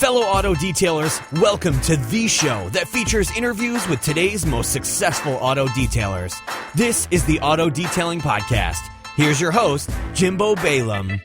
Fellow auto detailers, welcome to the show that features interviews with today's most successful auto detailers. This is the Auto Detailing Podcast. Here's your host, Jimbo Balaam.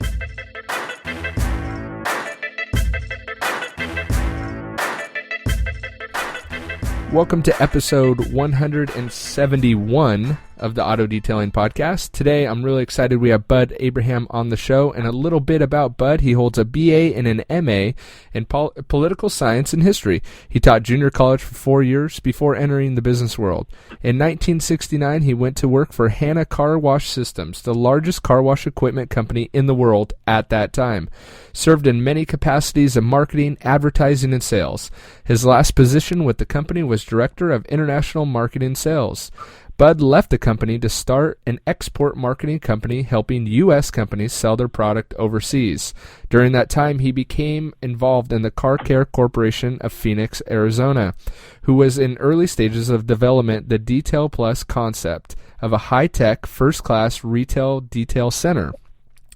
Welcome to episode 171 of the Auto Detailing Podcast. Today, I'm really excited. We have Bud Abraham on the show, and a little bit about Bud. He holds a BA and an MA in political science and history. He taught junior college for 4 years before entering the business world. In 1969, he went to work for Hanna Car Wash Systems, the largest car wash equipment company in the world at that time. Served in many capacities of marketing, advertising, and sales. His last position with the company was Director of International Marketing Sales. Bud left the company to start an export marketing company helping U.S. companies sell their product overseas. During that time, he became involved in the Car Care Corporation of Phoenix, Arizona, who was in early stages of development the Detail Plus concept of a high-tech, first-class retail detail center.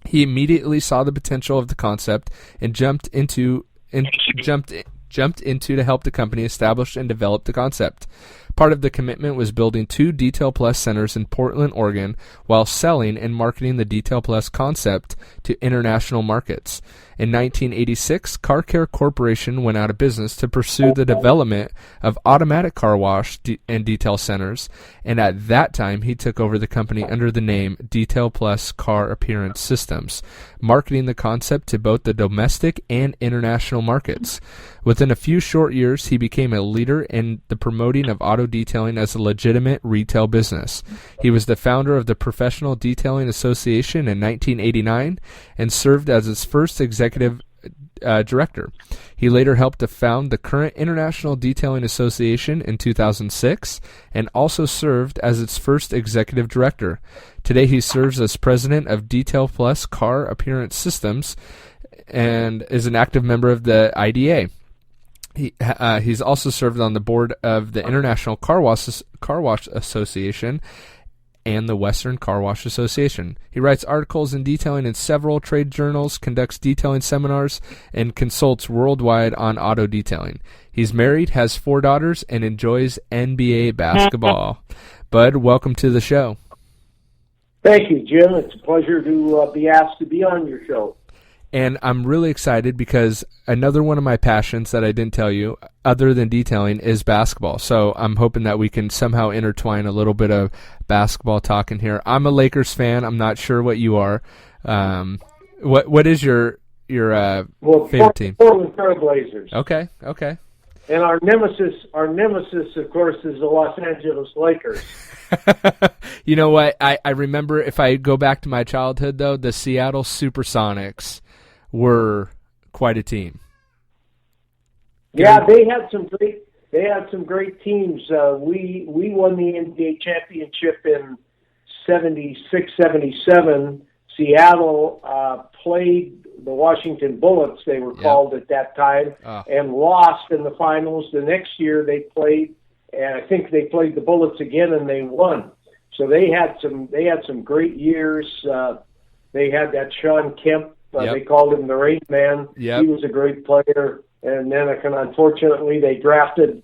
He immediately saw the potential of the concept and jumped into to help the company establish and develop the concept. Part of the commitment was building 2 Detail Plus centers in Portland, Oregon, while selling and marketing the Detail Plus concept to international markets. In 1986, Car Care Corporation went out of business to pursue the development of automatic car wash and detail centers, and at that time he took over the company under the name Detail Plus Car Appearance Systems, marketing the concept to both the domestic and international markets. Within a few short years, he became a leader in the promoting of auto detailing as a legitimate retail business. He was the founder of the Professional Detailing Association in 1989 and served as its first executive director. He later helped to found the current International Detailing Association in 2006 and also served as its first executive director. Today he serves as president of Detail Plus Car Appearance Systems and is an active member of the IDA. He's also served on the board of the International Car Wash Association and the Western Car Wash Association. He writes articles in detailing in several trade journals, conducts detailing seminars, and consults worldwide on auto detailing. He's married, has 4 daughters, and enjoys NBA basketball. Bud, welcome to the show. Thank you, Jim. It's a pleasure to be asked to be on your show. And I'm really excited because another one of my passions that I didn't tell you, other than detailing, is basketball. So I'm hoping that we can somehow intertwine a little bit of basketball talk in here. I'm a Lakers fan. I'm not sure what you are. What is your favorite team? Portland Trail Blazers. Okay. And our nemesis, of course, is the Los Angeles Lakers. You know what? I remember, if I go back to my childhood, though, the Seattle Supersonics were quite a team. Yeah, they had some great teams. We won the NBA championship in 76, 77. Seattle played the Washington Bullets, they were called at that time, and lost in the finals. The next year they played, and I think they played the Bullets again, and they won. So they had some great years. They had that Sean Kemp. They called him the Rain Man. Yep. He was a great player. And then, unfortunately, they drafted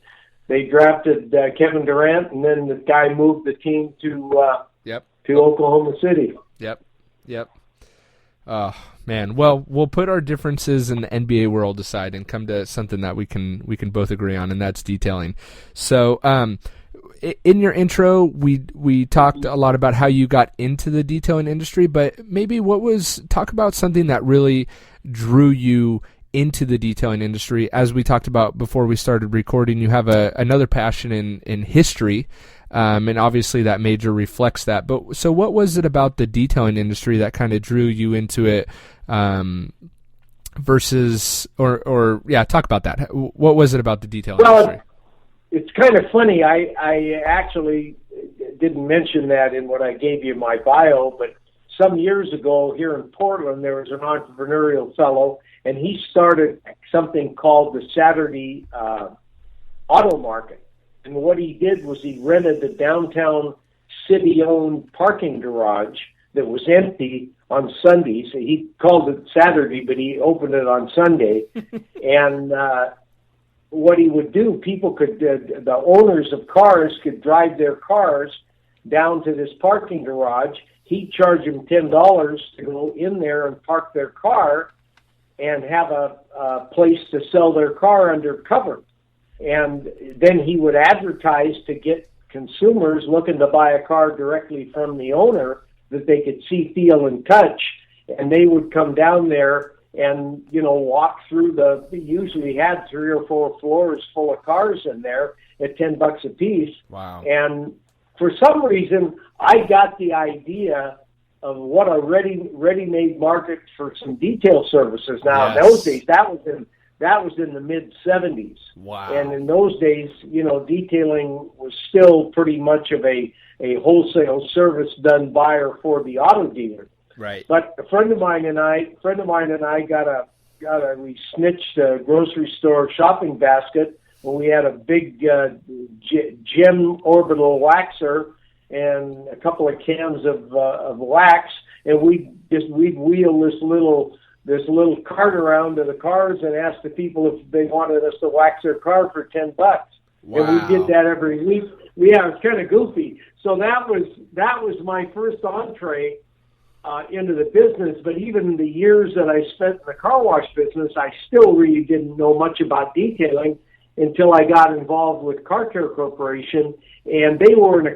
Kevin Durant, and then the guy moved the team to Oklahoma City. Yep. Oh, man. Well, we'll put our differences in the NBA world aside and come to something that we can both agree on, and that's detailing. So, in your intro, we talked a lot about how you got into the detailing industry, but maybe talk about something that really drew you into the detailing industry. As we talked about before we started recording, you have another passion in history, and obviously that major reflects that. But so what was it about the detailing industry that kind of drew you into it, versus, talk about that. What was it about the detailing industry? It's kind of funny. I actually didn't mention that in what I gave you in my bio, but some years ago here in Portland, there was an entrepreneurial fellow, and he started something called the Saturday Auto Market. And what he did was he rented the downtown city-owned parking garage that was empty on Sundays. He called it Saturday, but he opened it on Sunday. And what he would do, people could, the owners of cars could drive their cars down to this parking garage. He'd charge them $10 to go in there and park their car and have a place to sell their car undercover. And then he would advertise to get consumers looking to buy a car directly from the owner that they could see, feel, and touch. And they would come down there and, walk through they usually had 3 or 4 floors full of cars in there at $10 a piece. Wow. And for some reason, I got the idea of what a ready-made market for some detail services. Now, Yes. in those days, that was in the mid-'70s. Wow. And in those days, detailing was still pretty much of a wholesale service done by or for the auto dealer. Right. But a friend of mine and I we snitched a grocery store shopping basket when we had a big gem orbital waxer and a couple of cans of wax, and we'd wheel this little cart around to the cars and ask the people if they wanted us to wax their car for $10. Wow. And we did that every week. Yeah, it was kind of goofy. So that was my first entree into the business. But even in the years that I spent in the car wash business, I still really didn't know much about detailing until I got involved with Car Care Corporation, and they were a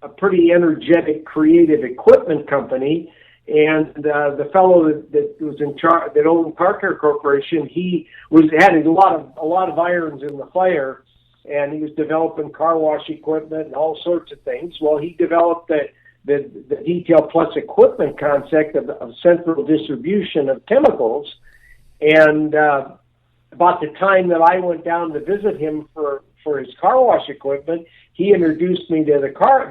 pretty energetic, creative equipment company. And the fellow that was in charge, that owned Car Care Corporation, had a lot of irons in the fire, and he was developing car wash equipment and all sorts of things. Well, he developed the Detail Plus equipment concept of central distribution of chemicals, and about the time that I went down to visit him for his car wash equipment, he introduced me to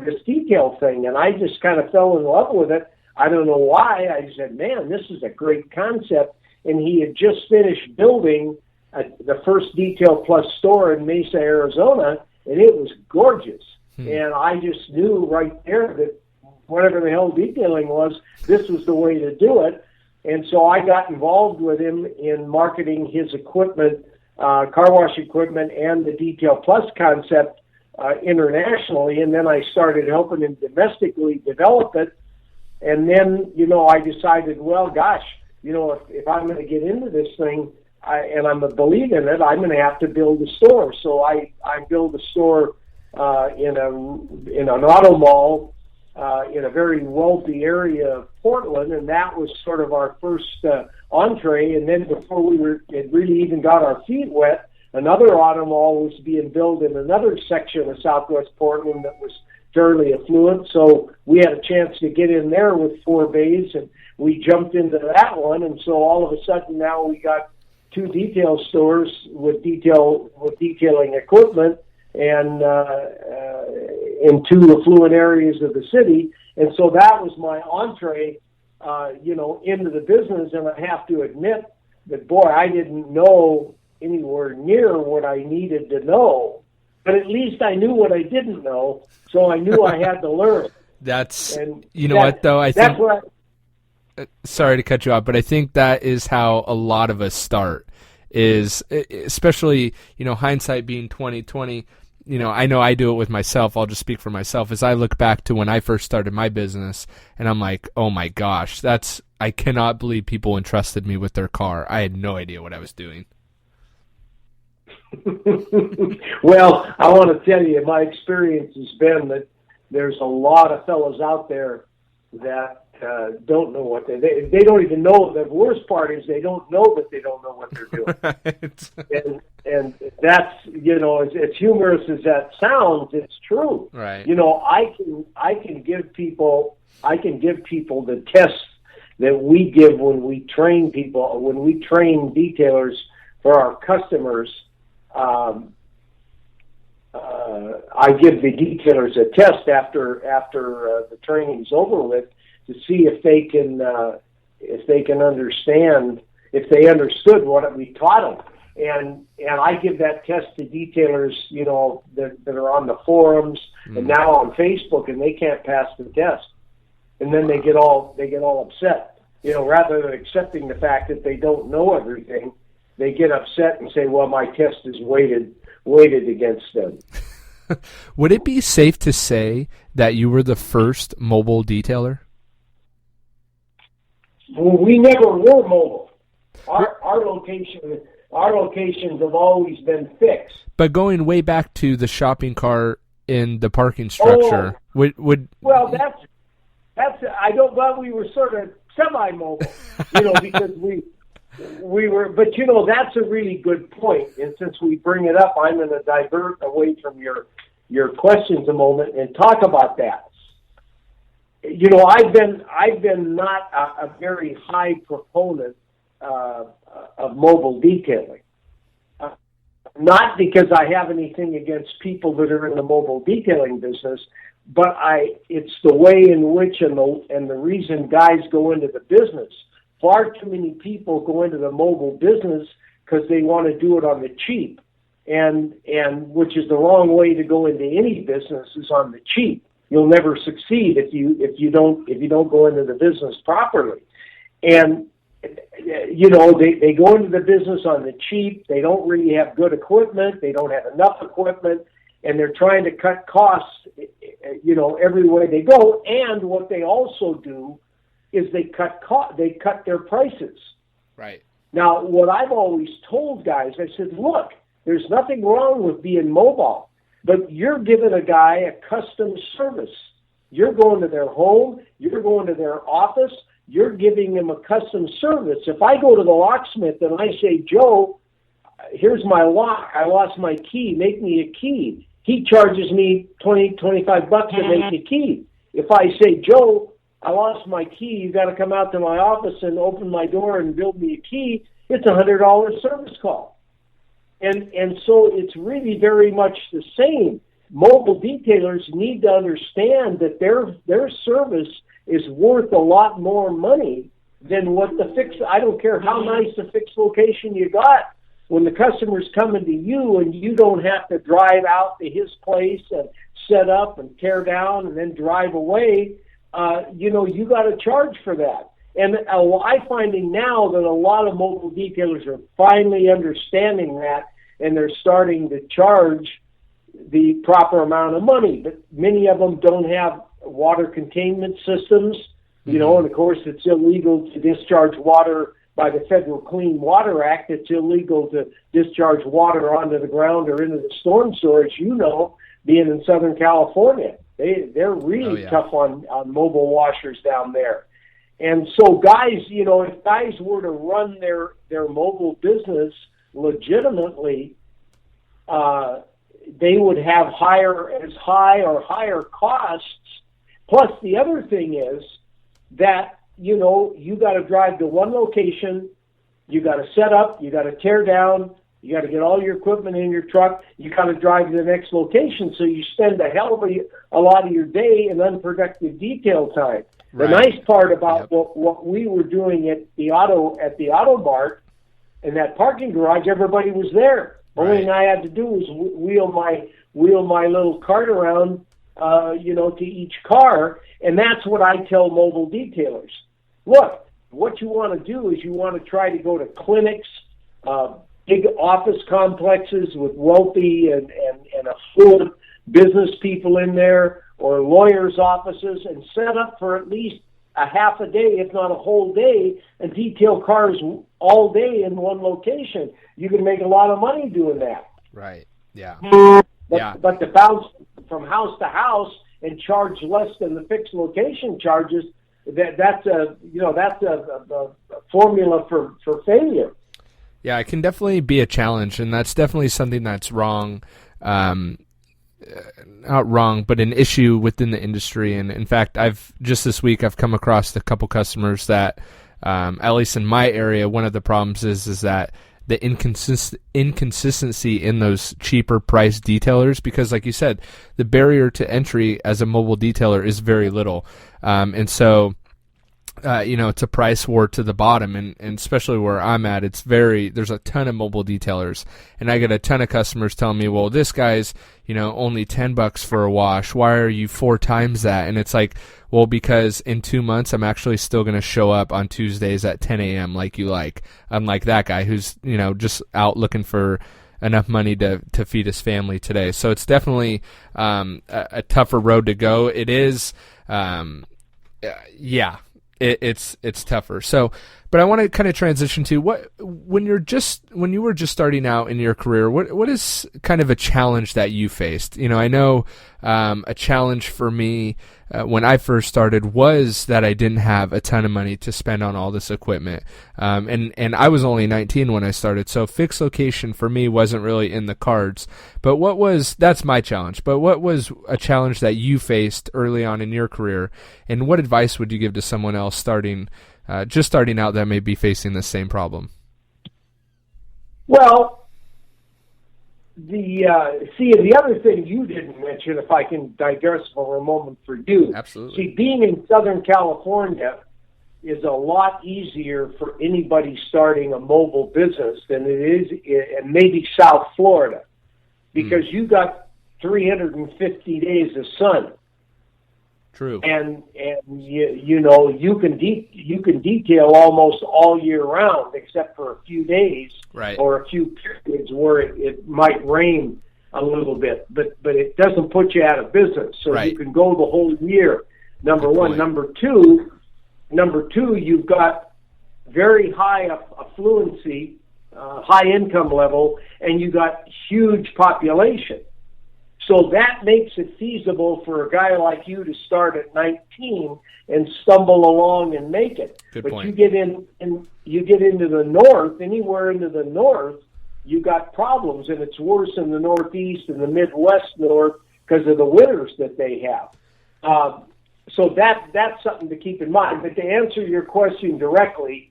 this detail thing, and I just kind of fell in love with it. I don't know why. I said, man, this is a great concept. And he had just finished building the first Detail Plus store in Mesa, Arizona, and it was gorgeous. And I just knew right there that whatever the hell detailing was, this was the way to do it. And so I got involved with him in marketing his equipment, car wash equipment, and the Detail Plus concept internationally. And then I started helping him domestically develop it. And then, I decided, well, gosh, if I'm going to get into this thing, and I'm a believer in it, I'm going to have to build a store. So I built a store in an auto mall in a very wealthy area of Portland, and that was sort of our first entree. And then before we had really even got our feet wet, another auto mall was being built in another section of Southwest Portland that was fairly affluent. So we had a chance to get in there with 4 bays, and we jumped into that one. And so all of a sudden now we got 2 detail stores with detailing equipment, and in 2 affluent areas of the city. And so that was my entree, into the business. And I have to admit that, boy, I didn't know anywhere near what I needed to know, but at least I knew what I didn't know, so I knew I had to learn. What, though? I think, sorry to cut you off, but I think that is how a lot of us start, is especially, hindsight being 20/20. I know I do it with myself. I'll just speak for myself. As I look back to when I first started my business, and I'm like, oh my gosh, I cannot believe people entrusted me with their car. I had no idea what I was doing. Well, I want to tell you, my experience has been that there's a lot of fellows out there that don't know what they don't even know. The worst part is they don't know that they don't know what they're doing. Right. And that's, as humorous as that sounds, it's true. Right. I can give people the tests that we give when we train people, when we train detailers for our customers. I give the detailers a test after the training's over with to see if they can understand, if they understood what we taught them. And I give that test to detailers, that are on the forums and now on Facebook, and they can't pass the test. and then they get all upset. Rather than accepting the fact that they don't know everything, they get upset and say, "Well, my test is weighted against them." Would it be safe to say that you were the first mobile detailer? Well, we never were mobile. Our locations have always been fixed. But going way back to the shopping cart in the parking structure, would well, we were sort of semi-mobile, because we were. But that's a really good point. And since we bring it up, I'm going to divert away from your questions a moment and talk about that. I've been not a very high proponent of mobile detailing. Not because I have anything against people that are in the mobile detailing business, but it's the way in which and the reason guys go into the business. Far too many people go into the mobile business because they want to do it on the cheap, and which is the wrong way to go into any business, is on the cheap. You'll never succeed if you don't go into the business properly. And they go into the business on the cheap. They don't really have good equipment. They don't have enough equipment, and they're trying to cut costs, every way they go. And what they also do is they cut their prices. Right. Now, what I've always told guys, I said, look, there's nothing wrong with being mobile, but you're giving a guy a custom service. You're going to their home. You're going to their office. You're giving them a custom service. If I go to the locksmith and I say, Joe, here's my lock. I lost my key. Make me a key. He charges me $20, $25 to make a key. If I say, Joe, I lost my key, you got to come out to my office and open my door and build me a key, it's $100 service call. And so it's really very much the same. Mobile detailers need to understand that their service is worth a lot more money than what the fixed. I don't care how nice a fixed location you got. When the customer's coming to you and you don't have to drive out to his place and set up and tear down and then drive away, you got to charge for that. And I'm finding now that a lot of mobile detailers are finally understanding that, and they're starting to charge the proper amount of money. But many of them don't have water containment systems, and of course it's illegal to discharge water by the Federal Clean Water Act. It's illegal to discharge water onto the ground or into the storm sewer, being in Southern California. They're really tough on mobile washers down there. And so guys, if guys were to run their mobile business legitimately, they would have higher costs. Plus, the other thing is that, you got to drive to one location, you got to set up, you got to tear down, you got to get all your equipment in your truck, you got to drive to the next location, so you spend a hell of a lot of your day in unproductive detail time. Right. The nice part about what we were doing at the auto mart in that parking garage, everybody was there. Right. Only thing I had to do was wheel my little cart around, to each car, and that's what I tell mobile detailers. Look, what you want to do is you want to try to go to clinics, big office complexes with wealthy and affluent business people in there, or lawyers' offices, and set up for at least a half a day, if not a whole day, and detail cars all day in one location. You can make a lot of money doing that. Right. Yeah. But to bounce from house to house and charge less than the fixed location charges, that's a formula for failure. Yeah, it can definitely be a challenge, and that's definitely something that's wrong. Not wrong, but an issue within the industry. And in fact, this week I've come across a couple customers that, at least in my area, one of the problems is that the inconsistency in those cheaper price detailers, because like you said, the barrier to entry as a mobile detailer is very little. And so it's a price war to the bottom, and especially where I'm at, there's a ton of mobile detailers, and I get a ton of customers telling me, well, this guy's, only $10 for a wash. Why are you 4 times that? And it's like, well, because in 2 months, I'm actually still going to show up on Tuesdays at 10 a.m. like you like, unlike that guy who's, just out looking for enough money to feed his family today. So it's definitely a tougher road to go. It is, It's tougher. So, but I want to kind of transition to when you were just starting out in your career, what is kind of a challenge that you faced? I know a challenge for me when I first started was that I didn't have a ton of money to spend on all this equipment. And I was only 19 when I started, so fixed location for me wasn't really in the cards. But that's my challenge. But what was a challenge that you faced early on in your career, and what advice would you give to someone else just starting out that may be facing the same problem? Well, the other thing you didn't mention, if I can digress for a moment for you. Absolutely. See, being in Southern California is a lot easier for anybody starting a mobile business than it is in maybe South Florida, because you got 350 days of sun. True. And you can detail almost all year round, except for a few days, right, or a few periods where it might rain a little bit, but it doesn't put you out of business. So right, you can go the whole year. Number Good one. point. Number two, you've got very high affluency, high income level, and you got huge population. So that makes it feasible for a guy like you to start at 19 and stumble along and make it. Good but point. You get into the north, anywhere into the north, you got problems, and it's worse in the Northeast and the Midwest north because of the winters that they have. So that's something to keep in mind. But to answer your question directly,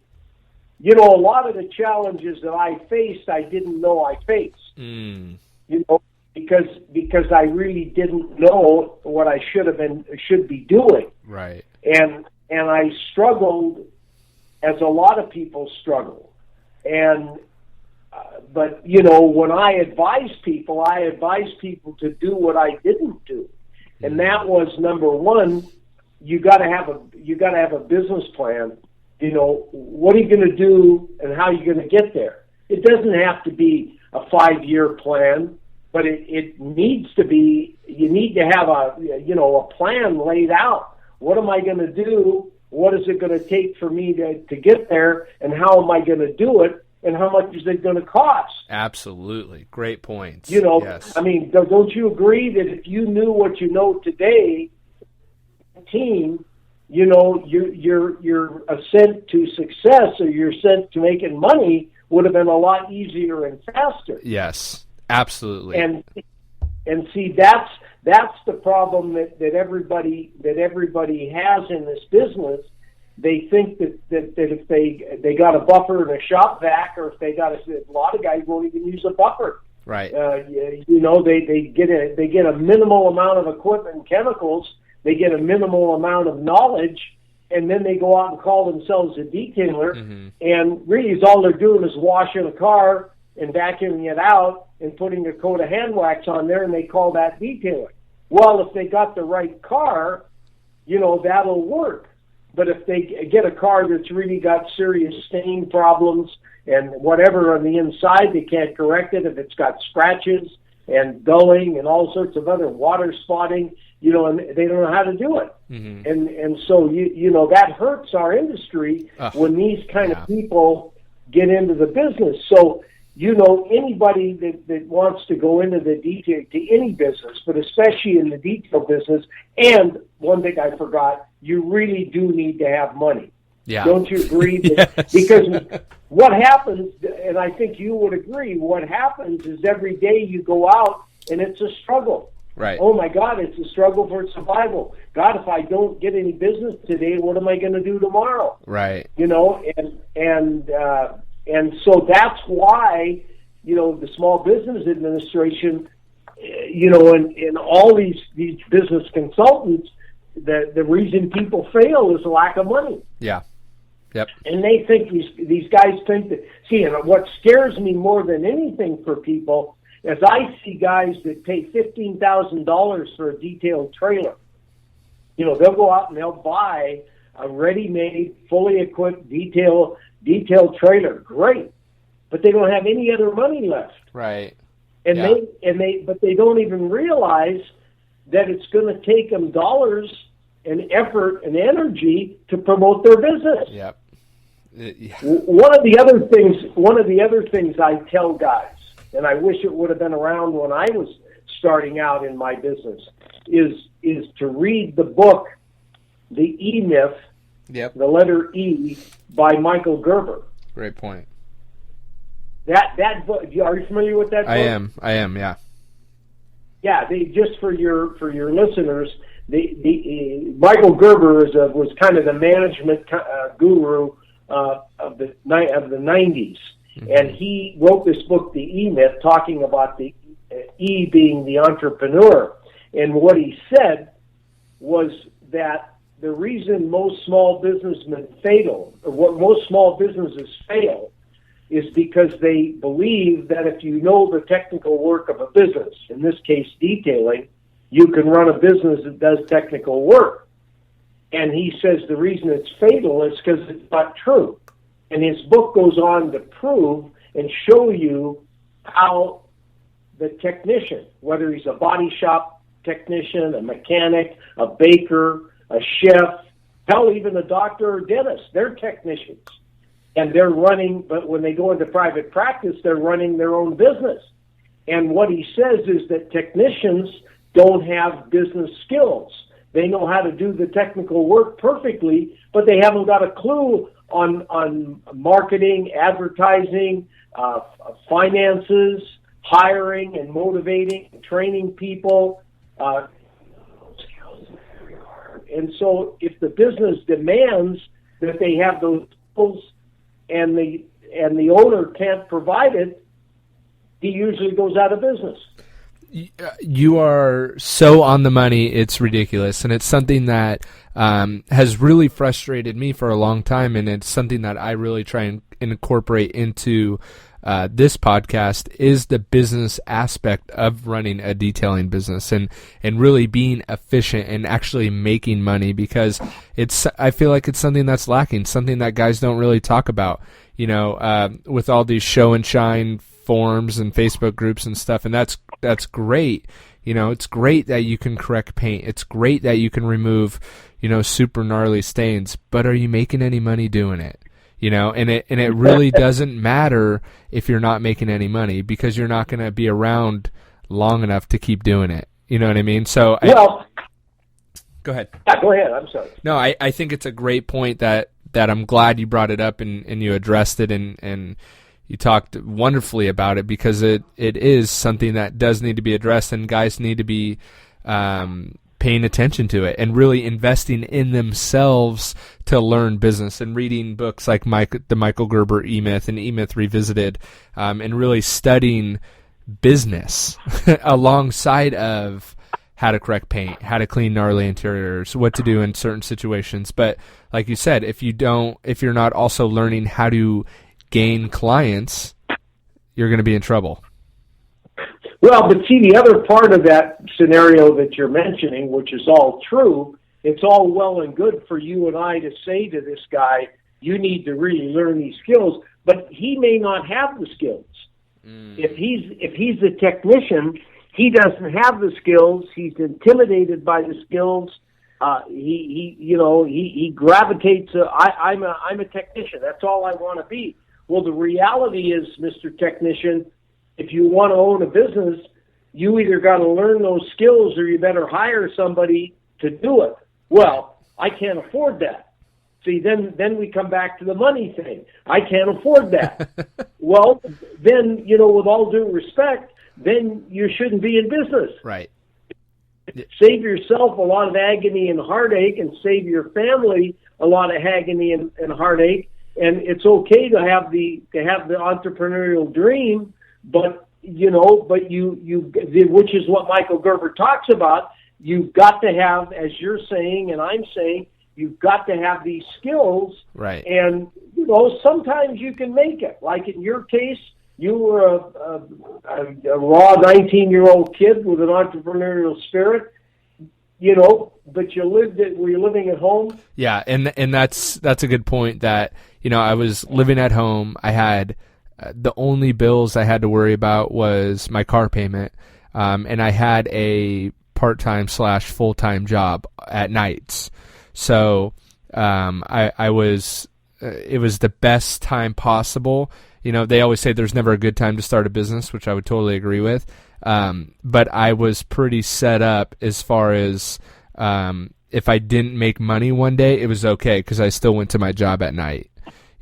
a lot of the challenges that I faced, I didn't know I faced. Because I really didn't know what I should be doing. Right. And I struggled, as a lot of people struggle. And but when I advise people to do what I didn't do, and that was number one. You got to have a business plan. What are you going to do, and how are you going to get there? It doesn't have to be a 5-year plan. But it needs to be. You need to have a plan laid out. What am I going to do? What is it going to take for me to get there? And how am I going to do it? And how much is it going to cost? Absolutely, great points. Yes. I mean, don't you agree that if you knew what you know today, team, your ascent to success or your ascent to making money would have been a lot easier and faster. Yes. Absolutely. And see, that's the problem that everybody has in this business. They think that if they got a buffer and a shop vac, or if they got a lot of guys won't even use a buffer. Right. They get a minimal amount of equipment and chemicals. They get a minimal amount of knowledge, and then they go out and call themselves a detailer. Mm-hmm. And really, all they're doing is washing a car and vacuuming it out and putting a coat of hand wax on there, and they call that detailing. Well, if they got the right car, that'll work. But if they get a car that's really got serious stain problems and whatever on the inside, they can't correct it. If it's got scratches and dulling and all sorts of other water spotting, and they don't know how to do it. Mm-hmm. And so, that hurts our industry when these kind of people get into the business. So, anybody that wants to go into the detail to any business, but especially in the detail business, and one thing I forgot, you really do need to have money. Yeah. Don't you agree? Yes. Because what happens, and I think you would agree, what happens is every day you go out and it's a struggle. Right. Oh my God, it's a struggle for survival. God, if I don't get any business today, what am I going to do tomorrow? Right. And so that's why, the Small Business Administration, and all these business consultants, the reason people fail is a lack of money. Yeah. Yep. And they think these guys think that. See, and what scares me more than anything for people is I see guys that pay $15,000 for a detailed trailer. You know, they'll go out and they'll buy a ready-made, fully equipped detailed trailer. Great, but they don't have any other money left. Right. And but they don't even realize that it's going to take them dollars and effort and energy to promote their business. Yep. One of the other things I tell guys, and I wish it would have been around when I was starting out in my business, is to read the book, The E-Myth, Yep. the letter E, by Michael Gerber. Great point. That book, are you familiar with that book? I am, yeah. Yeah, just for your listeners, Michael Gerber was kind of the management guru of the 90s, and he wrote this book, The E-Myth, talking about the E being the entrepreneur. And what he said was that the reason most small businessmen fail, or what most small businesses fail, is because they believe that if you know the technical work of a business, in this case detailing, you can run a business that does technical work. And he says the reason it's fatal is because it's not true. And his book goes on to prove and show you how the technician, whether he's a body shop technician, a mechanic, a baker, a chef, hell, even a doctor or dentist, they're technicians. And they're running, but when they go into private practice, they're running their own business. And what he says is that technicians don't have business skills. They know how to do the technical work perfectly, but they haven't got a clue on marketing, advertising, finances, hiring and motivating, training people. And so if the business demands that they have those skills and the owner can't provide it, he usually goes out of business. You are so on the money, it's ridiculous. And it's something that has really frustrated me for a long time, and it's something that I really try and incorporate into this podcast is the business aspect of running a detailing business and really being efficient and actually making money, because I feel like it's something that's lacking, something that guys don't really talk about, with all these show and shine forums and Facebook groups and stuff. And that's great. It's great that you can correct paint. It's great that you can remove, super gnarly stains, but are you making any money doing it? And it really doesn't matter if you're not making any money, because you're not going to be around long enough to keep doing it. You know what I mean? So, go ahead. Yeah, go ahead. I'm sorry. No, I think it's a great point that I'm glad you brought it up and you addressed it and you talked wonderfully about it, because it is something that does need to be addressed, and guys need to be paying attention to it and really investing in themselves to learn business and reading books like the Michael Gerber E-Myth and E-Myth Revisited, and really studying business alongside of how to correct paint, how to clean gnarly interiors, what to do in certain situations. But like you said, if you're not also learning how to gain clients, you're going to be in trouble. Well, but see, the other part of that scenario that you're mentioning, which is all true, it's all well and good for you and I to say to this guy, you need to really learn these skills, but he may not have the skills. If he's a technician, he doesn't have the skills. He's intimidated by the skills. He gravitates. I'm a technician. That's all I want to be. Well, the reality is, Mr. Technician, if you want to own a business, you either got to learn those skills or you better hire somebody to do it. Well, I can't afford that. See, then we come back to the money thing. I can't afford that. Well, then, with all due respect, then you shouldn't be in business. Right. Save yourself a lot of agony and heartache, and save your family a lot of agony and heartache. And it's okay to have the entrepreneurial dream, but which is what Michael Gerber talks about. you've got to have, as you're saying and I'm saying, you've got to have these skills. Right. And, sometimes you can make it. Like in your case, you were a raw 19-year-old kid with an entrepreneurial spirit, but were you living at home? Yeah, and that's a good point that, I was living at home. I had the only bills I had to worry about was my car payment, and I had a part-time / full-time job at nights. So I was it was the best time possible. They always say there's never a good time to start a business, which I would totally agree with. But I was pretty set up as far as if I didn't make money one day, it was okay because I still went to my job at night.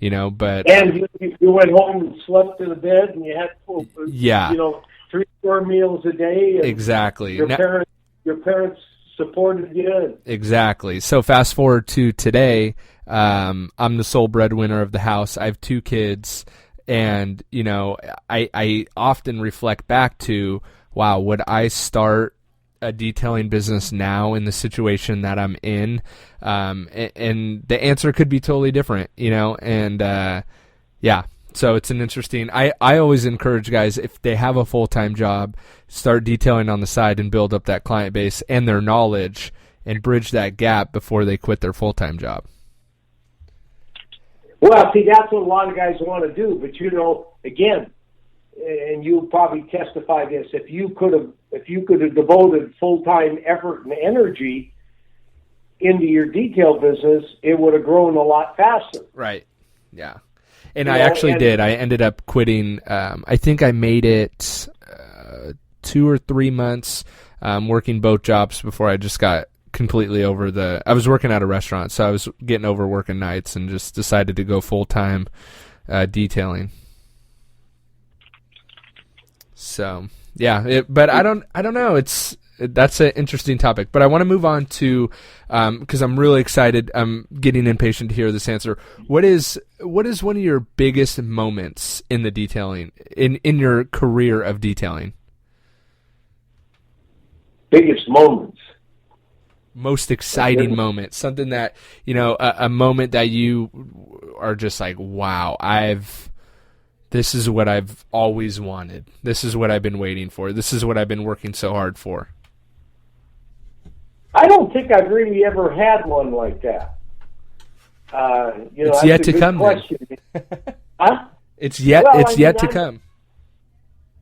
But and you went home and slept in the bed, and you had 3-4 meals a day. And exactly. Your parents supported you. Exactly. So fast forward to today, I'm the sole breadwinner of the house. I have 2 kids, and I often reflect back to, wow, would I start a detailing business now in the situation that I'm in? And the answer could be totally different, and so it's an interesting, I always encourage guys, if they have a full-time job, start detailing on the side and build up that client base and their knowledge and bridge that gap before they quit their full-time job. Well, see, that's what a lot of guys want to do, but again, and you'll probably testify this, if you could have devoted full-time effort and energy into your detail business, it would have grown a lot faster. Right. Yeah. And I actually did. I ended up quitting. I think I made it 2 or 3 months working both jobs before I just got completely over I was working at a restaurant, so I was getting over working nights and just decided to go full-time detailing. So, yeah, but I don't know. That's an interesting topic, but I want to move on to, because I'm really excited. I'm getting impatient to hear this answer. What is one of your biggest moments in the detailing, in your career of detailing? Biggest moments. Most exciting moment, something that, a moment that you are just like, wow, this is what I've always wanted. This is what I've been waiting for. This is what I've been working so hard for. I don't think I've really ever had one like that. It's yet to come. Huh? It's yet to come.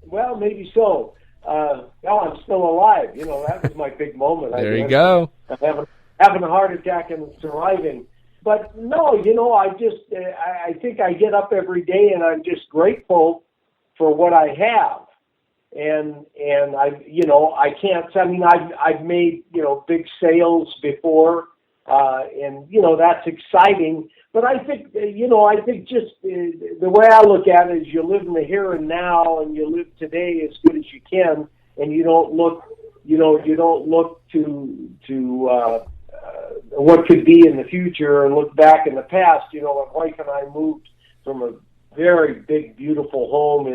Well, maybe so. I'm still alive. That was my big moment. There you go. Having a heart attack and surviving. But no, I think I get up every day and I'm just grateful for what I have. And I've made, big sales before, and, that's exciting. But I think just the way I look at it is you live in the here and now, and you live today as good as you can, and you don't look to what could be in the future and look back in the past. My wife and I moved from a very big, beautiful home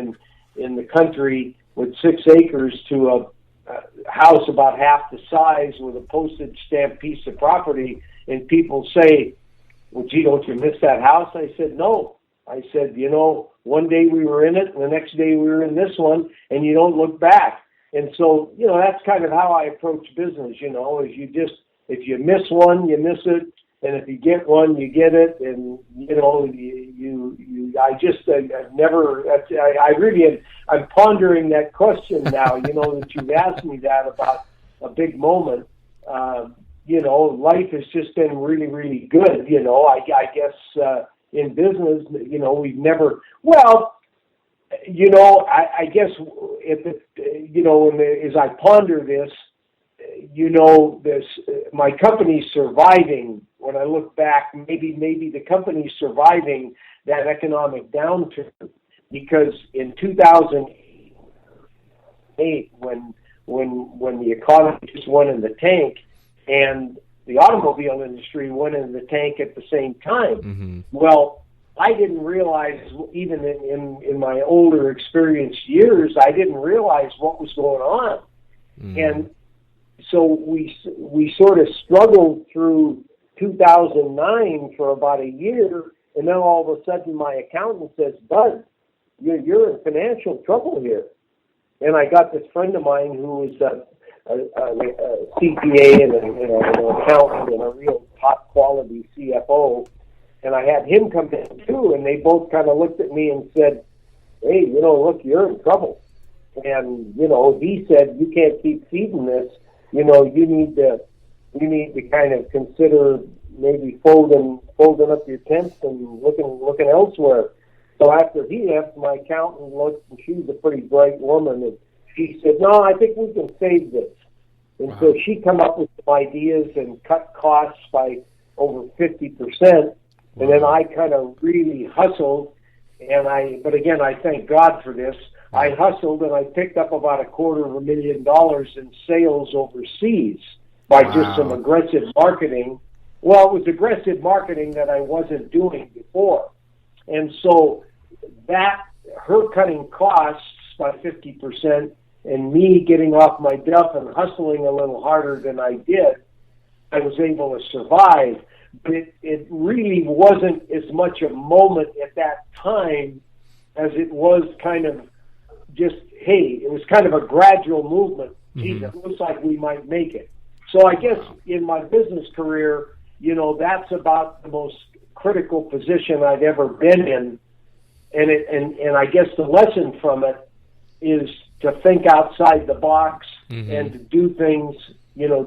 in the country with 6 acres to a house about half the size with a postage stamp piece of property. And people say, well, gee, don't you miss that house? I said, no. I said, one day we were in it and the next day we were in this one, and you don't look back. And so, that's kind of how I approach business, is if you miss one, you miss it. And if you get one, you get it. And, I'm pondering that question now, that you've asked me that about a big moment. Life has just been really, really good. I guess in business, we've never, I guess as I ponder this, my company's surviving. When I look back, maybe the company's surviving that economic downturn, because in 2008, when the economy just went in the tank, and the automobile industry went in the tank at the same time. Mm-hmm. Well, I didn't realize, even in my older experienced years, I didn't realize what was going on. Mm-hmm. And so we sort of struggled through 2009 for about a year, and then all of a sudden my accountant says, "Bud, you're in financial trouble here." And I got this friend of mine who was a CPA and an accountant and a real top quality CFO, and I had him come in too, and they both kind of looked at me and said, "Hey, look, you're in trouble." And he said, "You can't keep feeding this. You need to kind of consider maybe folding up your tent and looking elsewhere." So after he left, my accountant looked, and she was a pretty bright woman, and she said, "No, I think we can save this." And so she come up with some ideas and cut costs by over 50%. And then I kind of really hustled, but again, I thank God for this. I hustled and I picked up about $250,000 in sales overseas by just some aggressive marketing. Well, it was aggressive marketing that I wasn't doing before. And so her cutting costs by 50% and me getting off my duff and hustling a little harder than I did, I was able to survive. But it really wasn't as much a moment at that time as it was kind of just, hey, it was kind of a gradual movement. Geez, it looks like we might make it. So I guess in my business career, that's about the most critical position I've ever been in. And I guess the lesson from it is to think outside the box and to do things,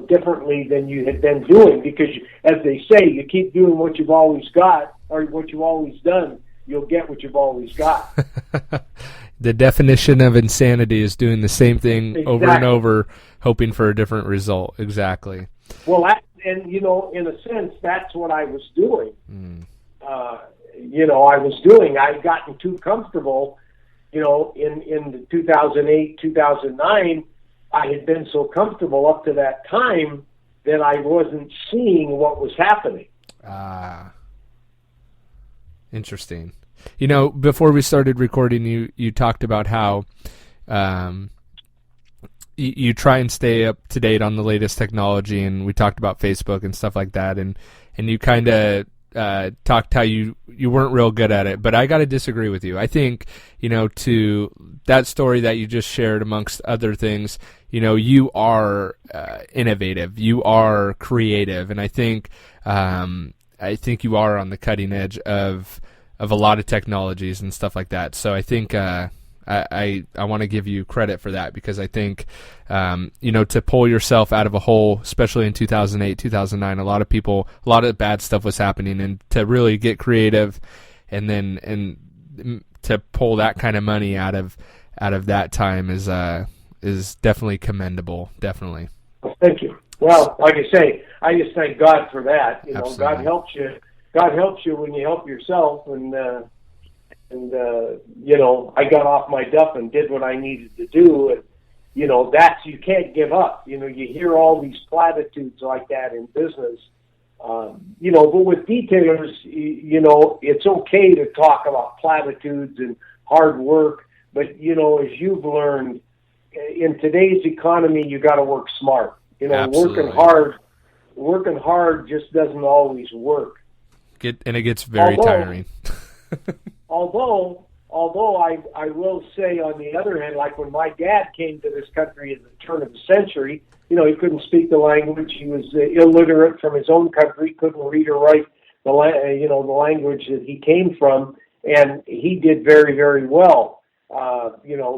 differently than you had been doing. Because, as they say, you keep doing what you've always got or what you've always done, you'll get what you've always got. The definition of insanity is doing the same thing over and over, hoping for a different result. Exactly. Well, in a sense, that's what I was doing. I'd gotten too comfortable, in the 2008, 2009, I had been so comfortable up to that time that I wasn't seeing what was happening. Interesting. Before we started recording, you talked about how you try and stay up to date on the latest technology, and we talked about Facebook and stuff like that, and you kind of talked how you weren't real good at it, but I got to disagree with you. I think, to that story that you just shared, amongst other things, you are innovative, you are creative, and I think you are on the cutting edge of a lot of technologies and stuff like that. So I think I want to give you credit for that, because I think to pull yourself out of a hole, especially in 2008, 2009, a lot of bad stuff was happening, and to really get creative and to pull that kind of money out of that time is definitely commendable. Definitely. Thank you. Well, like I say, I just thank God for that. Absolutely. God helps you. God helps you when you help yourself, and I got off my duff and did what I needed to do, and you can't give up. You hear all these platitudes like that in business, but with detailers, it's okay to talk about platitudes and hard work, but as you've learned, in today's economy, you got to work smart. Absolutely. Working hard just doesn't always work. And it gets very tiring. Although I will say, on the other hand, like when my dad came to this country at the turn of the century, he couldn't speak the language. He was illiterate from his own country, couldn't read or write the language that he came from, and he did very, very well.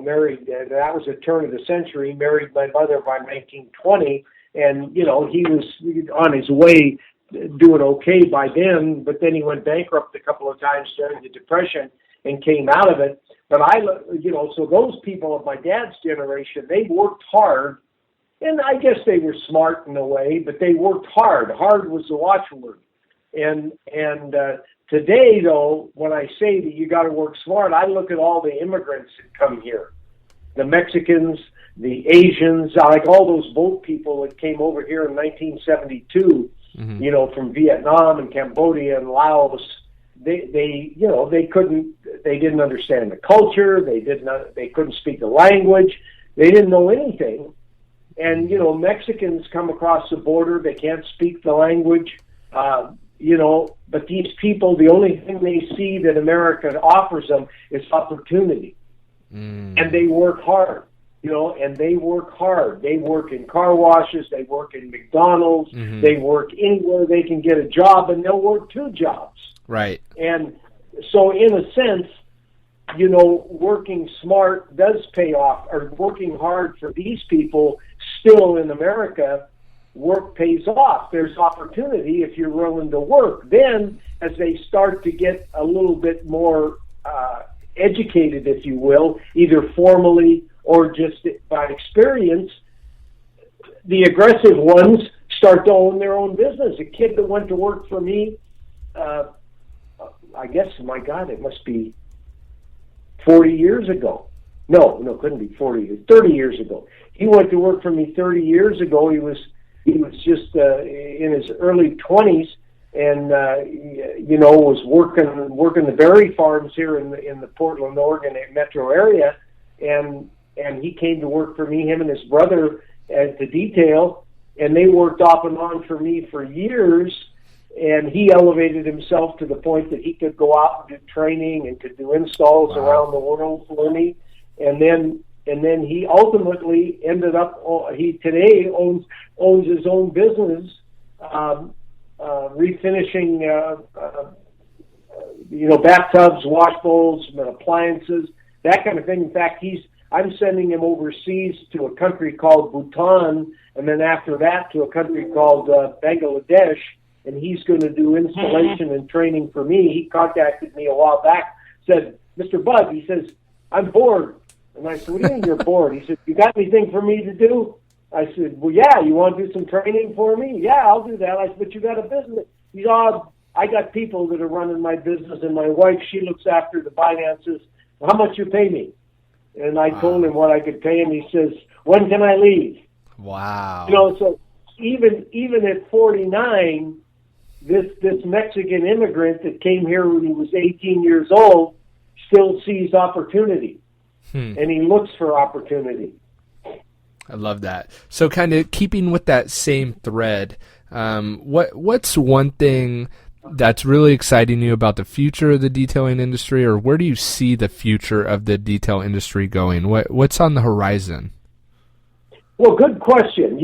Married, that was the turn of the century, married my mother by 1920, and, he was on his way doing okay by then, but then he went bankrupt a couple of times during the Depression and came out of it. But so those people of my dad's generation, they worked hard, and I guess they were smart in a way, but they worked hard. Hard was the watchword. And today, though, when I say that you got to work smart, I look at all the immigrants that come here, the Mexicans, the Asians, like all those boat people that came over here in 1972. From Vietnam and Cambodia and Laos, they didn't understand the culture. They couldn't speak the language. They didn't know anything, And, Mexicans come across the border. They can't speak the language, but these people, the only thing they see that America offers them is opportunity. And they work hard, and they work hard. They work in car washes. They work in McDonald's. They work anywhere they can get a job, and they'll work 2 jobs. Right. And so in a sense, working smart does pay off, or working hard for these people still in America, work pays off. There's opportunity if you're willing to work. Then, as they start to get a little bit more educated, if you will, either formally or just by experience, the aggressive ones start to own their own business. A kid that went to work for me, I guess, my God, it must be 40 years ago. No, couldn't be 40 years. 30 years ago. He went to work for me 30 years ago. He was just in his early 20s, and was working the berry farms here in the Portland, Oregon metro area, and he came to work for me. Him and his brother at the detail, and they worked off and on for me for years. And he elevated himself to the point that he could go out and do training and could do installs around the world for me. And then he ultimately ended up. He today owns his own business, refinishing, bathtubs, wash bowls, appliances, that kind of thing. In fact, I'm sending him overseas to a country called Bhutan, and then after that to a country called Bangladesh. And he's going to do installation and training for me. He contacted me a while back, said, Mr. Bud, he says, I'm bored. And I said, what do you mean you're bored? He said, you got anything for me to do? I said, well, yeah, you want to do some training for me? Yeah, I'll do that. I said, but you got a business. He said, I got people that are running my business, and my wife, she looks after the finances. How much you pay me? And I told him what I could pay him. He says, when can I leave? Wow. So even at 49, this Mexican immigrant that came here when he was 18 years old still sees opportunity, and he looks for opportunity. I love that. So kind of keeping with that same thread, what's one thing that's really exciting you about the future of the detailing industry, or where do you see the future of the detail industry going? What's on the horizon? Well, good question.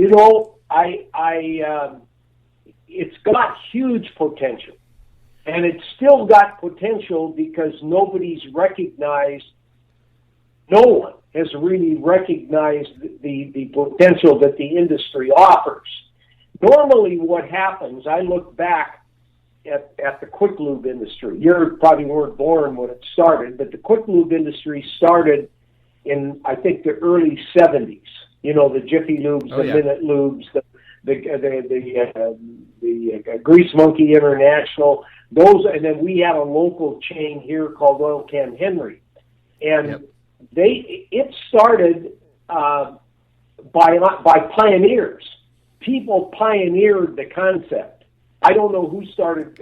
It's got huge potential, and it's still got potential because no one has really recognized the potential that the industry offers. Normally what happens, I look back at the quick lube industry. You probably weren't born when it started, but the quick lube industry started in, I think, the early 70s. The Jiffy Lubes, the Minute Lubes, the Grease Monkey International, those, and then we had a local chain here called Oil Can Henry, and it started by pioneers. People pioneered the concept. I don't know who started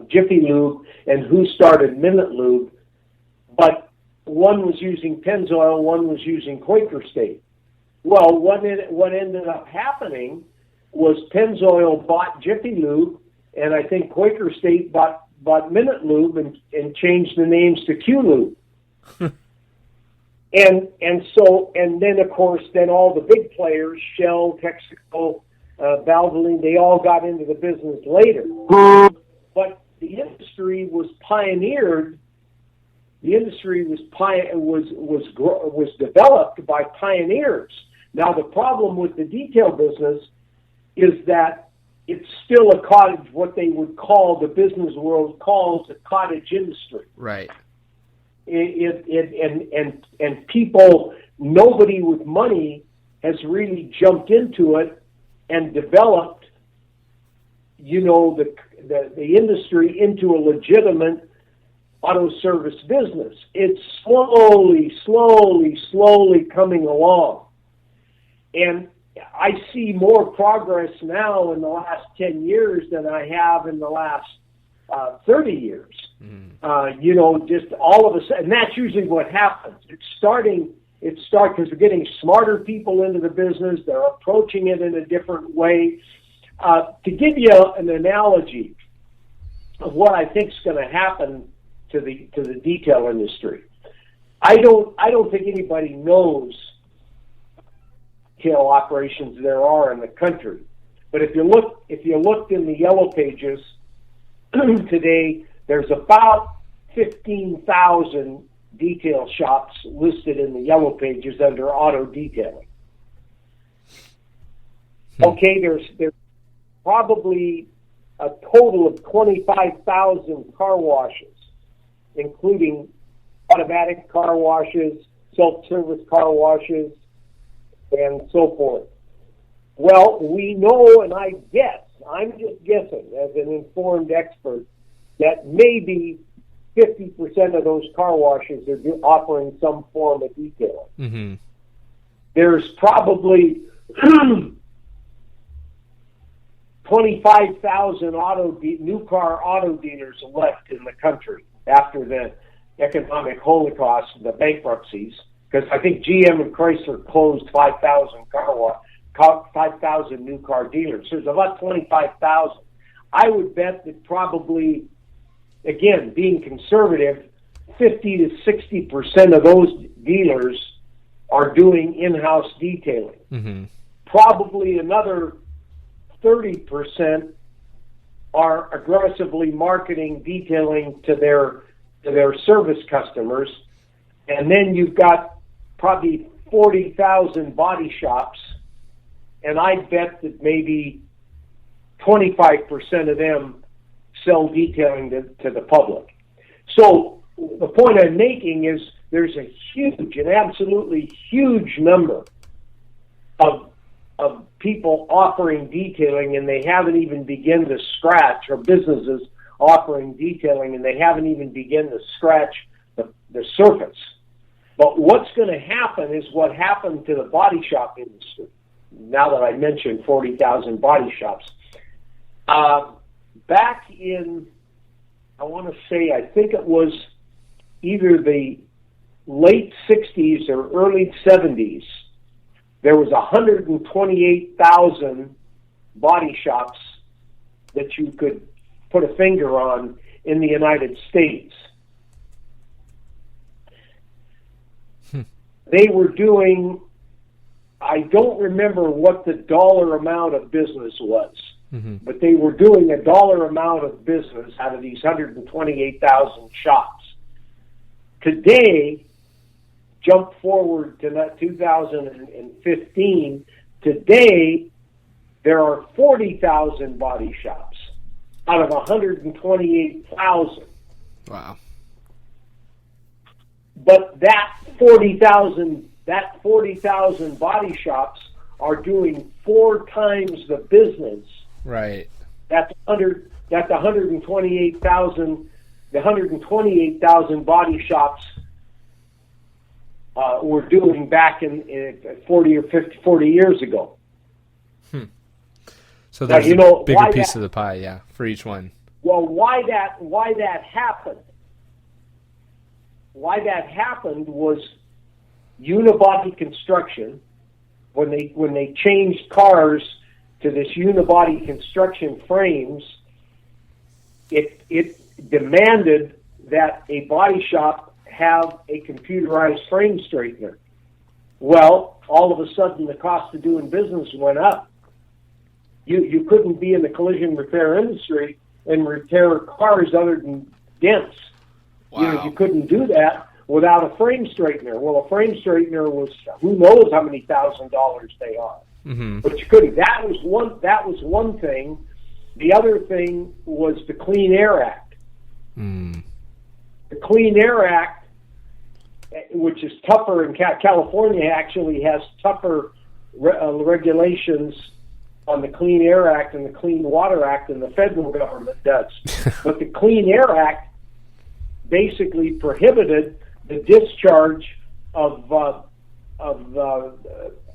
Jiffy Lube and who started Minute Lube, but one was using Pennzoil, one was using Quaker State. Well, what ended up happening was Pennzoil bought Jiffy Lube, and I think Quaker State bought Minute Lube and changed the names to Q Lube. and then of course all the big players, Shell, Texaco, Valvoline, they all got into the business later. But the industry was pioneered. The industry was developed by pioneers. Now, the problem with the detail business is that it's still a cottage, what they would call, the business world calls a cottage industry. Right. And people, nobody with money has really jumped into it and developed, the industry into a legitimate auto service business. It's slowly coming along. And I see more progress now in the last 10 years than I have in the last 30 years. Just all of a sudden, and that's usually what happens. It's starting It starts because we're getting smarter people into the business. They're approaching it in a different way. To give you an analogy of what I think is going to happen to the detail industry, I don't think anybody knows detail operations there are in the country. But if you looked in the yellow pages today, there's about 15,000 detail shops listed in the yellow pages under auto detailing. Okay, there's probably a total of 25,000 car washes, including automatic car washes, self-service car washes, and so forth. Well, we know, and I'm just guessing as an informed expert, that maybe 50% of those car washes are offering some form of detailing. Mm-hmm. There's probably 25,000 new car auto dealers left in the country after the economic holocaust, the bankruptcies, because I think GM and Chrysler closed 5,000 new car dealers. So there's about 25,000. I would bet that probably, again, being conservative, 50 to 60% of those dealers are doing in-house detailing. Mm-hmm. Probably another 30% are aggressively marketing detailing to their service customers. And then you've got probably 40,000 body shops, and I bet that maybe 25% of them sell detailing to the public. So the point I'm making is there's an absolutely huge number of people offering detailing, and they haven't even begun to scratch, or businesses offering detailing, and they haven't even begun to scratch the surface. But what's going to happen is what happened to the body shop industry. Now that I mentioned 40,000 body shops. Back in, I want to say, I think it was either the late 60s or early 70s, there was 128,000 body shops that you could put a finger on in the United States. They were doing, I don't remember what the dollar amount of business was, but they were doing a dollar amount of business out of these 128,000 shops. Today, jump forward to 2015, today there are 40,000 body shops out of 128,000. Wow. But that 40,000 body shops are doing 4 times the business. Right. That's 128,000. The 128,000 body shops were doing back in 40 years ago. So there's now, a bigger piece of the pie, yeah, for each one. Well, why that happened? Why that happened was unibody construction. When they changed cars to this unibody construction frames, it demanded that a body shop have a computerized frame straightener. Well, all of a sudden the cost of doing business went up. You couldn't be in the collision repair industry and repair cars other than dents. Wow. You couldn't do that without a frame straightener. Well, a frame straightener was, who knows how many $1,000 they are. Mm-hmm. But you couldn't. That was one thing. The other thing was the Clean Air Act. Mm. The Clean Air Act, which is tougher, and California actually has tougher regulations on the Clean Air Act and the Clean Water Act than the federal government does. But the Clean Air Act basically prohibited the discharge of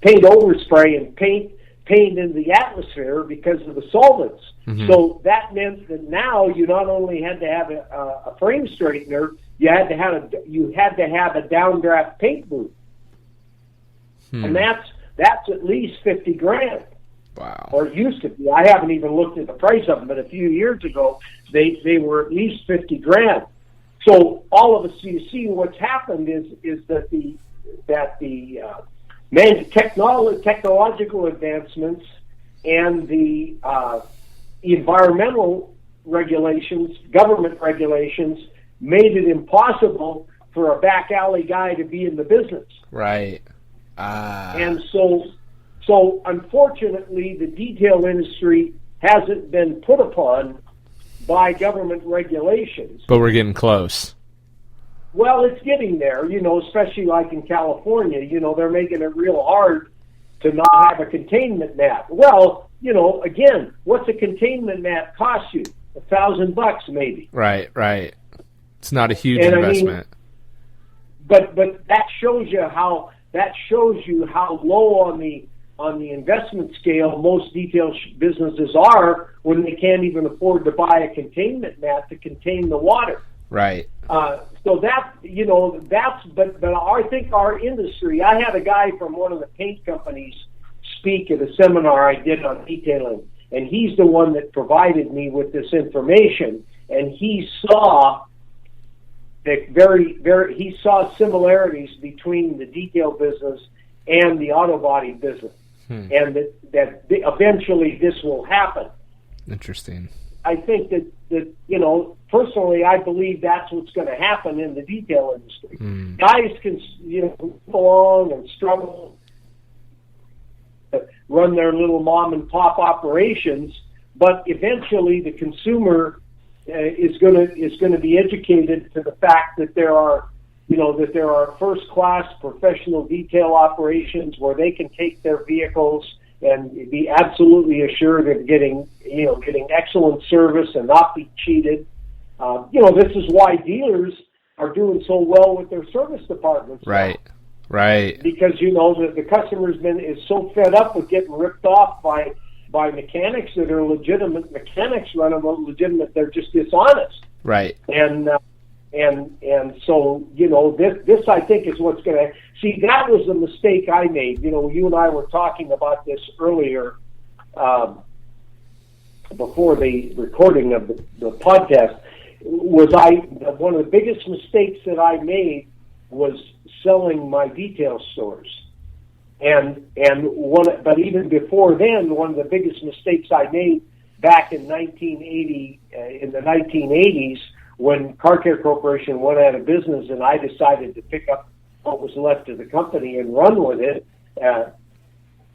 paint overspray and paint in the atmosphere because of the solvents. Mm-hmm. So that meant that now you not only had to have a frame straightener, you had to have a downdraft paint booth. And that's at least 50 grand. Wow. Or it used to be. I haven't even looked at the price of them, but a few years ago, they were at least 50 grand. So all of us, you see what's happened is that the technological advancements and the environmental regulations, government regulations, made it impossible for a back alley guy to be in the business. Right. And so unfortunately, the detail industry hasn't been put upon by government regulations. But we're getting close. Well, it's getting there, especially like in California. They're making it real hard to not have a containment mat. Well, again, what's a containment mat cost you? $1,000 maybe. Right. It's not a huge investment. But that shows you how low on the investment scale most detail businesses are when they can't even afford to buy a containment mat to contain the water. Right. So but I think our industry, I had a guy from one of the paint companies speak at a seminar I did on detailing, and he's the one that provided me with this information, and he saw he saw similarities between the detail business and the auto body business, and that eventually this will happen. Interesting. I think that personally, I believe that's what's going to happen in the detail industry. Guys can move along and struggle, run their little mom and pop operations, but eventually the consumer is going to be educated to the fact that there are first class professional detail operations where they can take their vehicles and be absolutely assured of getting excellent service and not be cheated. This is why dealers are doing so well with their service departments. Right. Because the customer's is so fed up with getting ripped off by mechanics that are legitimate mechanics, running legitimate. They're just dishonest. Right. And so this I think is what's going to see. That was the mistake I made. You and I were talking about this earlier before the recording of the podcast. One of the biggest mistakes that I made was selling my detail stores, but even before then, one of the biggest mistakes I made back in 1980 in the 1980s. When Car Care Corporation went out of business and I decided to pick up what was left of the company and run with it,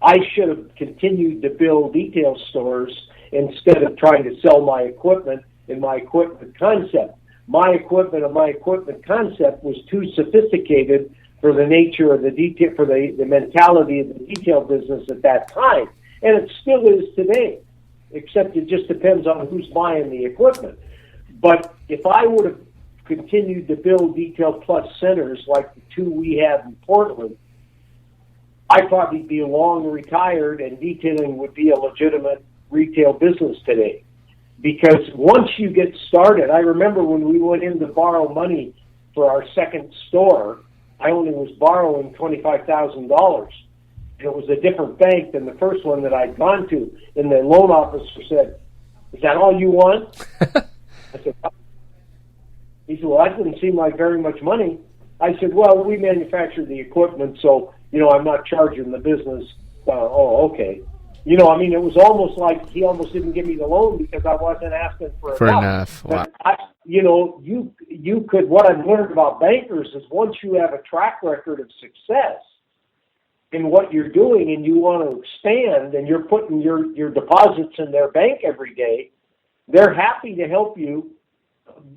I should have continued to build detail stores instead of trying to sell my equipment and my equipment concept. My equipment and my equipment concept was too sophisticated for the nature of the detail, for the mentality of the detail business at that time. And it still is today, except it just depends on who's buying the equipment. But if I would have continued to build Detail Plus centers like the two we have in Portland, I'd probably be long retired and detailing would be a legitimate retail business today. Because once you get started, I remember when we went in to borrow money for our second store, I only was borrowing $25,000. It was a different bank than the first one that I'd gone to. And the loan officer said, "Is that all you want?" I said, he said, "Well, that didn't seem like very much money." I said, "Well, we manufacture the equipment, so, I'm not charging the business." Oh, okay. It was almost like he almost didn't give me the loan because I wasn't asking for enough. Wow. But you could, what I've learned about bankers is once you have a track record of success in what you're doing and you want to expand and you're putting your deposits in their bank every day, they're happy to help you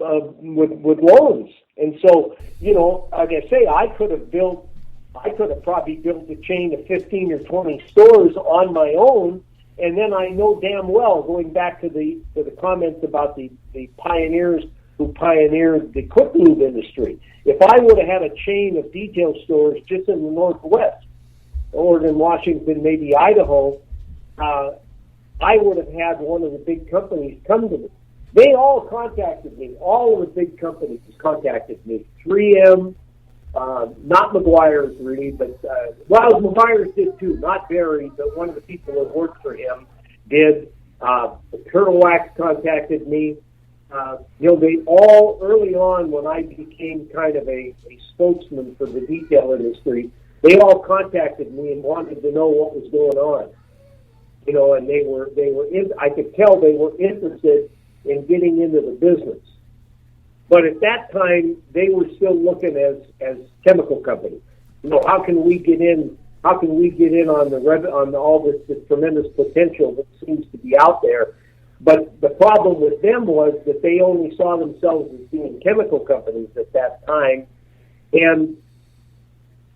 with loans. And so, like I say, I could have probably built a chain of 15 or 20 stores on my own. And then I know damn well, going back to the comments about the pioneers who pioneered the quick lube industry, if I would have had a chain of detail stores just in the Northwest, Oregon, Washington, maybe Idaho, I would have had one of the big companies come to me. They all contacted me. All of the big companies contacted me. 3M, Not McGuire's really, but well, McGuire's did too. Not Barry, but one of the people that worked for him did. Turtle Wax contacted me. They all early on when I became kind of a spokesman for the detail industry, they all contacted me and wanted to know what was going on. And I could tell they were interested in getting into the business. But at that time, they were still looking as chemical companies. How can we get in? How can we get in on all this tremendous potential that seems to be out there? But the problem with them was that they only saw themselves as being chemical companies at that time, and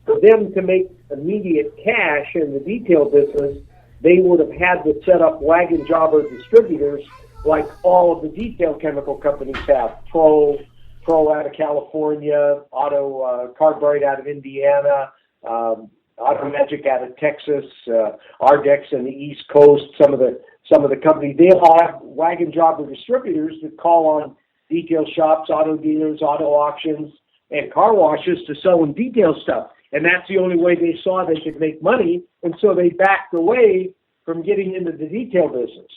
for them to make immediate cash in the detail business, they would have had to set up wagon jobber distributors like all of the detail chemical companies have. Pro out of California, Auto Carbide out of Indiana, Auto Magic out of Texas, Ardex in the East Coast. Some of the companies, they all have wagon jobber distributors that call on detail shops, auto dealers, auto auctions, and car washes to sell them detail stuff. And that's the only way they saw they could make money, and so they backed away from getting into the detail business.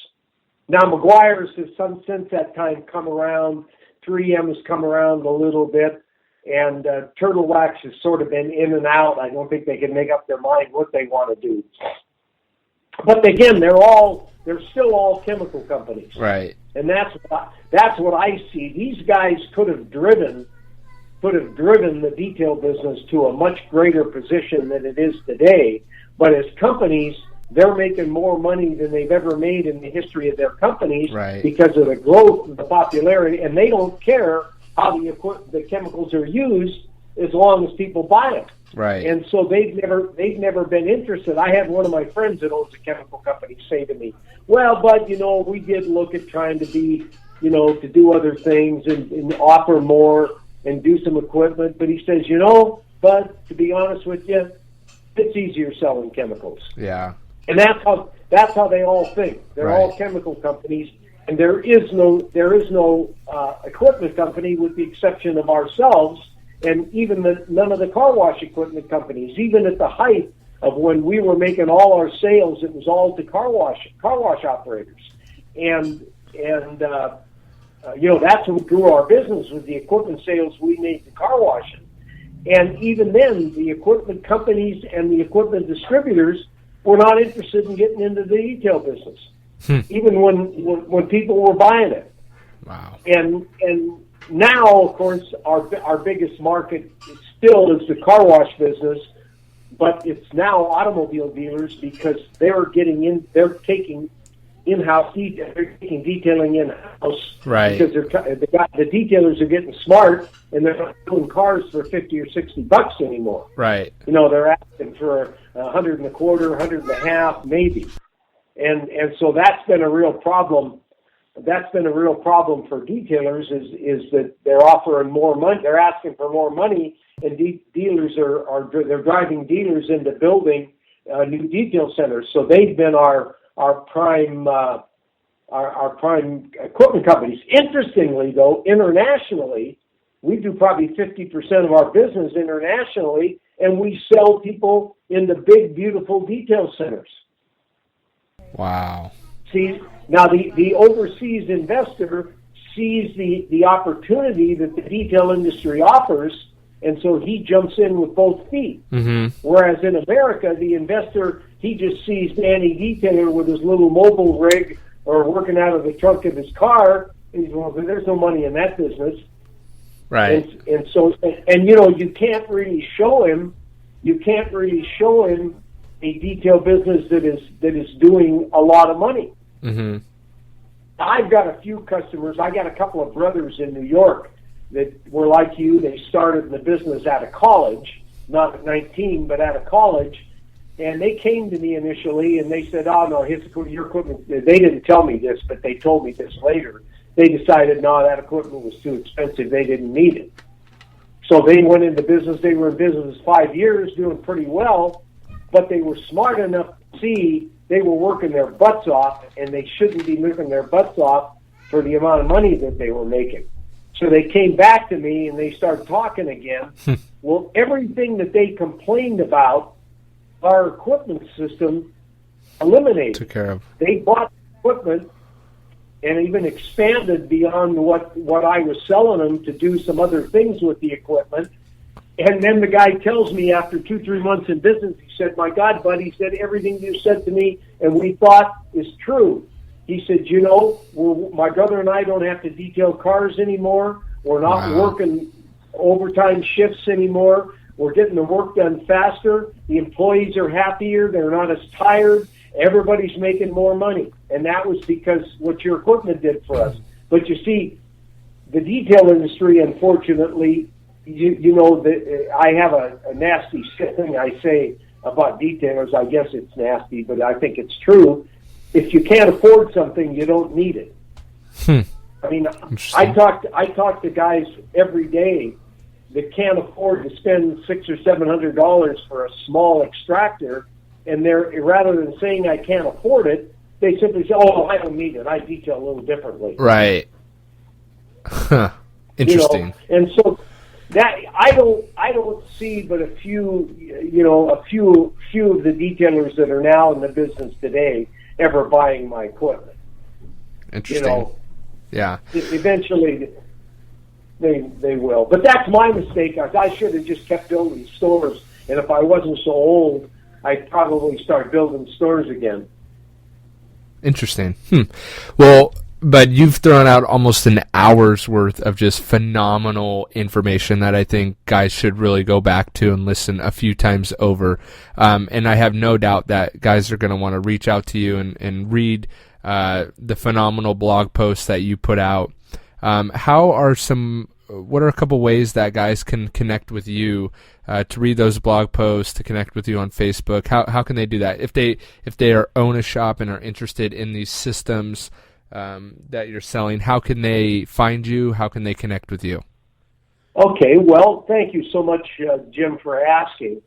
Now, McGuire's has since that time come around. 3M has come around a little bit, and Turtle Wax has sort of been in and out. I don't think they can make up their mind what they want to do. But again, they're still all chemical companies, right? And that's what I see. These guys could have driven the detail business to a much greater position than it is today. But as companies, they're making more money than they've ever made in the history of their companies, right, because of the growth and the popularity, and they don't care how the chemicals are used as long as people buy them. Right. And so they've never been interested. I had one of my friends that owns a chemical company say to me, "Well, Bud, we did look at trying to be, to do other things and offer more and do some equipment." But he says, Bud, to be honest with you, it's easier selling chemicals. Yeah. And that's how they all think. They're right. all chemical companies, and there is no equipment company with the exception of ourselves, and even none of the car wash equipment companies. Even at the height of when we were making all our sales, it was all to car wash operators, and that's what grew our business, was the equipment sales we made to car washing. And even then, the equipment companies and the equipment distributors were not interested in getting into the detail business, even when people were buying it. Wow. And now, of course, our biggest market still is the car wash business, but it's now automobile dealers, because they're taking in-house they're taking detailing in-house, right? Because the detailers are getting smart, and they're not doing cars for $50 or $60 anymore. Right. They're asking for $100 and a quarter, $100 and a half, maybe, and so that's been a real problem. That's been a real problem for detailers, is that they're offering more money. They're asking for more money, and dealers they're driving dealers into building new detail centers. So they've been our prime equipment companies. Interestingly, though, internationally, we do probably 50% of our business internationally, and we sell people into big, beautiful detail centers. Wow. See, now the overseas investor sees the opportunity that the detail industry offers, and so he jumps in with both feet. Mm-hmm. Whereas in America, the investor, he just sees Danny Detailer with his little mobile rig or working out of the trunk of his car, and he's well, there's no money in that business. Right. And so you can't really show him a detail business that is doing a lot of money. Mm-hmm. I've got a few customers. I got a couple of brothers in New York that were like you. They started in the business out of college, not at 19, but out of college. And they came to me initially, and they said, "Oh no, your equipment." They didn't tell me this, but they told me this later. They decided, no, that equipment was too expensive. They didn't need it. So they went into business. They were in business 5 years, doing pretty well, but they were smart enough to see they were working their butts off, and they shouldn't be working their butts off for the amount of money that they were making. So they came back to me and they started talking again. Well, everything that they complained about, our equipment system eliminated. Took care of. They bought equipment and even expanded beyond what I was selling them to do some other things with the equipment. And then the guy tells me after 2-3 months in business, he said, "My God, bud," he said, "everything you said to me and we thought is true." He said, "You know, my brother and I don't have to detail cars anymore. We're not working overtime shifts anymore. We're getting the work done faster. The employees are happier. They're not as tired. Everybody's making more money." And that was because what your equipment did for us. But you see, the detail industry, unfortunately, you know, I have a nasty thing I say about detailers. I guess it's nasty, but I think it's true. If you can't afford something, you don't need it. I mean, I talk to guys every day that can't afford to spend $600 or $700 for a small extractor, and they're, rather than saying I can't afford it, they simply say, "Oh, I don't need it. I detail a little differently." Right. Interesting. You know? And so that I don't see but a few of the detailers that are now in the business today ever buying my equipment. Interesting. You know, yeah. Eventually, they will. But that's my mistake. I should have just kept building stores. And if I wasn't so old, I'd probably start building stores again. Interesting. Well, but you've thrown out almost an hour's worth of just phenomenal information that I think guys should really go back to and listen a few times over. And I have no doubt that guys are going to want to reach out to you and read the phenomenal blog posts that you put out. What are a couple ways that guys can connect with you to read those blog posts, to connect with you on Facebook? How can they do that? If they own a shop and are interested in these systems that you're selling, how can they find you? How can they connect with you? Okay, well, thank you so much, Jim, for asking.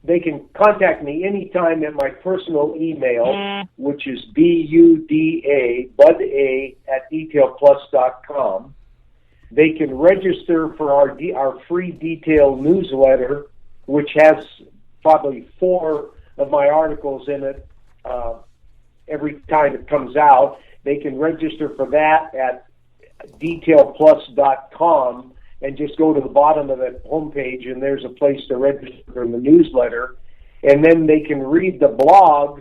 They can contact me anytime at my personal email, which is buda@detailplus.com. They can register for our free detail newsletter, which has probably 4 of my articles in it every time it comes out. They can register for that at detailplus.com and just go to the bottom of the homepage, and there's a place to register in the newsletter. And then they can read the blog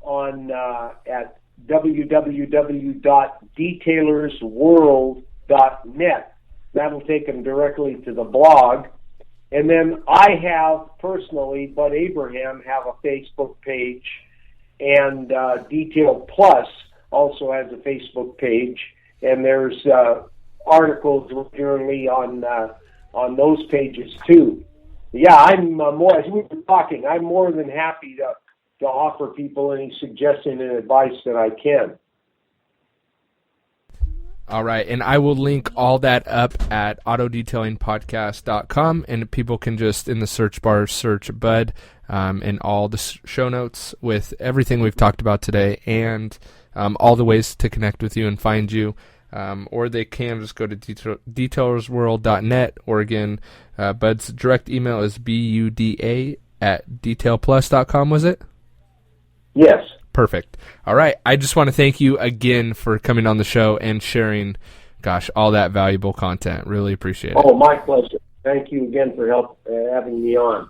on at www.detailersworld.net. That'll take them directly to the blog. And then I have personally, Bud Abraham, have a Facebook page, and Detail Plus also has a Facebook page, and there's articles regularly on those pages too. Yeah, I'm more, as we were talking, I'm more than happy to offer people any suggestion and advice that I can. All right, and I will link all that up at autodetailingpodcast.com, and people can just, in the search bar, search Bud and all the show notes with everything we've talked about today, and all the ways to connect with you and find you. Or they can just go to detailersworld.net, or again, Bud's direct email is buda@detailplus.com, was it? Yes. Perfect. All right. I just want to thank you again for coming on the show and sharing, all that valuable content. Really appreciate it. Oh, my pleasure. Thank you again for having me on.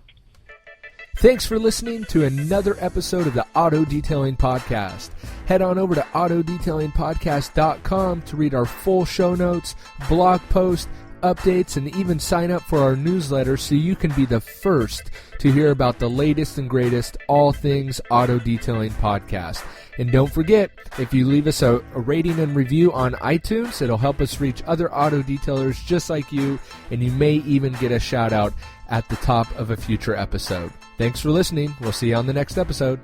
Thanks for listening to another episode of the Auto Detailing Podcast. Head on over to autodetailingpodcast.com to read our full show notes, blog posts, updates, and even sign up for our newsletter so you can be the first to hear about the latest and greatest all things auto detailing podcast. And don't forget, if you leave us a rating and review on iTunes, it'll help us reach other auto detailers just like you, and you may even get a shout out at the top of a future episode. Thanks for listening. We'll see you on the next episode.